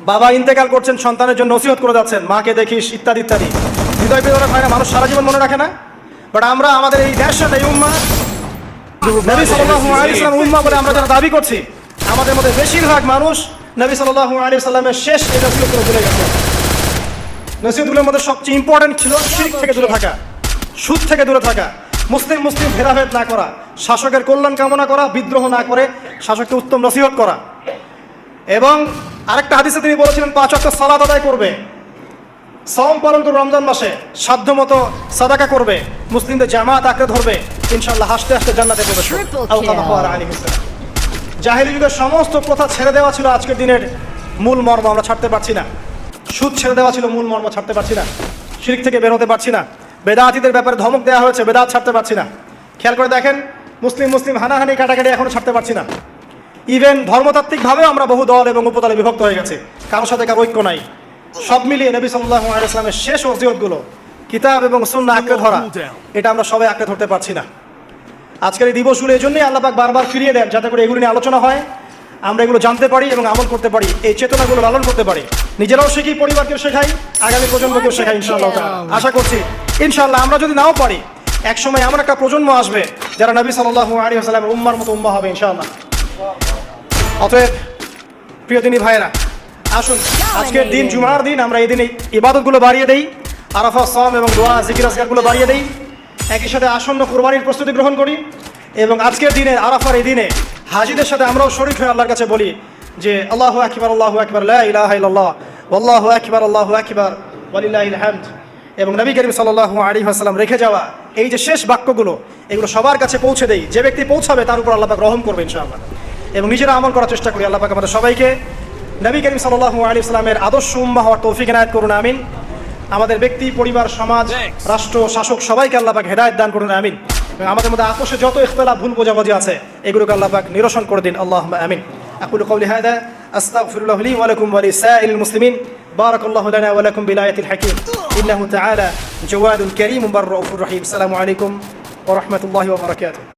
বাবা ইন্তেকাল করছেন, সন্তানের জন্য নসিহত করে যাচ্ছেন, মাকে দেখিস ইত্যাদি ইত্যাদি। হৃদয় বিদারক হয় না? মানুষ সারা জীবন মনে রাখে না? বাট আমরা আমাদের এই দেশের এই উম্মাহ, নবী সাল্লাল্লাহু আলাইহি ওয়াসাল্লাম উম্মাহ বলে আমরা যারা দাবি করছি, আমাদের মধ্যে বেশিরভাগ মানুষ নবী সাল্লাল্লাহু আলাইহি ওয়াসাল্লামের শেষ এই নসিহতগুলো ভুলে গেছে। নসিহতগুলোর মধ্যে সবচেয়ে ইম্পর্টেন্ট ছিল শিরক থেকে দূরে থাকা, সুদ থেকে দূরে থাকা, মুসলিম ভেদাভেদ না করা, শাসকের কল্যাণ কামনা করা, বিদ্রোহ না করে শাসককে উত্তম নসিহত করা। এবং আরেকটা হাদিসে তিনি বলেছিলেন 5 ওয়াক্ত সালাত আদায় করবে, সওম পালন করবে, রমজান মাসে সাধ্যমতো সাদাকা করবে, মুসলিমদের জামাত আঁকড়ে ধরবে, ইনশাআল্লাহ হাসতে হাসতে জান্নাতে প্রবেশ করবে। জাহেলি যুগের সমস্ত প্রথা ছেড়ে দেওয়া ছিল আজকের দিনের মূল মর্ম, আমরা ছাড়তে পারছি না। সুদ ছেড়ে দেওয়া ছিল মূল মর্ম, ছাড়তে পারছি না। শিরক থেকে বের হতে পারছি না। বেদাতীদের ব্যাপারে ধমক দেওয়া হয়েছে, বেদাত ছাড়তে পারছি না। খেয়াল করে দেখেন, মুসলিম হানাহানি কাটাকাটি এখনো ছাড়তে পারছি না। ইভেন ধর্মতাত্ত্বিকভাবেও আমরা বহু দল এবং উপদলে বিভক্ত হয়ে গেছে, কারোর সাথে কারো ঐক্য নাই। সব মিলিয়ে নবী সাল্লাল্লাহু আলাইহি ওয়াসাল্লামের শেষ ওসিয়তগুলো, কিতাব এবং সুন্নাহ আঁকড়ে ধরা, এটা আমরা সবাই আঁকড়ে ধরতে পারছি না। আজকের এই দিবসগুলো এই জন্যই আল্লাহ পাক বারবার ফিরিয়ে দেন, যাতে করে এগুলো নিয়ে আলোচনা হয়, আমরা এগুলো জানতে পারি এবং আমল করতে পারি, এই চেতনাগুলো লালন করতে পারি, নিজেরাও শিখি, পরিবারকেও শেখাই, আগামী প্রজন্মকেও শেখাই ইনশাআল্লাহ। আশা করছি ইনশাআল্লাহ আমরা যদি নাও পারি, একসময় এমন একটা প্রজন্ম আসবে যারা নবী সাল্লাল্লাহু আলাইহি ওয়াসাল্লামের উম্মার মতো উম্মাহ হবে ইনশাআল্লাহ। অতএব প্রিয় দিনী ভাইয়েরা, আসুন আজকের দিন জুমার দিন আমরা এই দিনে ইবাদতগুলো বাড়িয়ে দেই, আরাফা, সাওম এবং দোয়া, জিকির আজকারগুলো বাড়িয়ে দেই, একই সাথে আসন্ন কুরবানির প্রস্তুতি গ্রহণ করি। এবং আজকের দিনে আরাফার এই দিনে হাজিদের সাথে আমরাও শরীক হয়ে আল্লাহর কাছে বলি যে আল্লাহু আকবার, লা ইলাহা ইল্লাল্লাহ, আল্লাহু আকবার ওয়ালিল্লাহিল হামদ। এবং নবী করিম সাল্লাল্লাহু আলাইহি ওয়াসাল্লাম রেখে যাওয়া এই যে শেষ বাক্যগুলো, এগুলো সবার কাছে পৌঁছে দেই। যে ব্যক্তি পৌঁছাবে তার উপর আল্লাহ পাক রহম করবে ইনশাআল্লাহ। এবং নিজেরা আমল করার চেষ্টা করি। আল্লাহ পাক আমাদের সবাইকে নবী করিম সাল্লাল্লাহু আলাইহি ওয়াসাল্লামের আদর্শ উম্মাহ হওয়ার তৌফিক এনায়েত করুন, আমিন। আমাদের ব্যক্তি, পরিবার, সমাজ, রাষ্ট্র, শাসক সবাইকে আল্লাহ পাক হেদায়েত দান করুন, আমিন। এবং আমাদের মধ্যে আপোষে যত ইখতিলাফ, ভুল বোঝাবুঝি আছে, এগুলোকে আল্লাহ পাক নিরসন করে দিন, আল্লাহুম্মা আমিন। আকুলু কওলি হাযা আস্তাগফিরুল্লাহ লি ওয়া লাকুম ওয়া লিসাইরিল মুসলিমিন। বারাকাল্লাহু লানা ওয়া লাকুম বিলায়াতিল হাকীম। ইন্নাহু তাআলা জাওয়াদুল কারীম বাররাউফুর রহিম। আসসালামু আলাইকুম ওয়া রাহমাতুল্লাহি ওয়া বারাকাতুহু।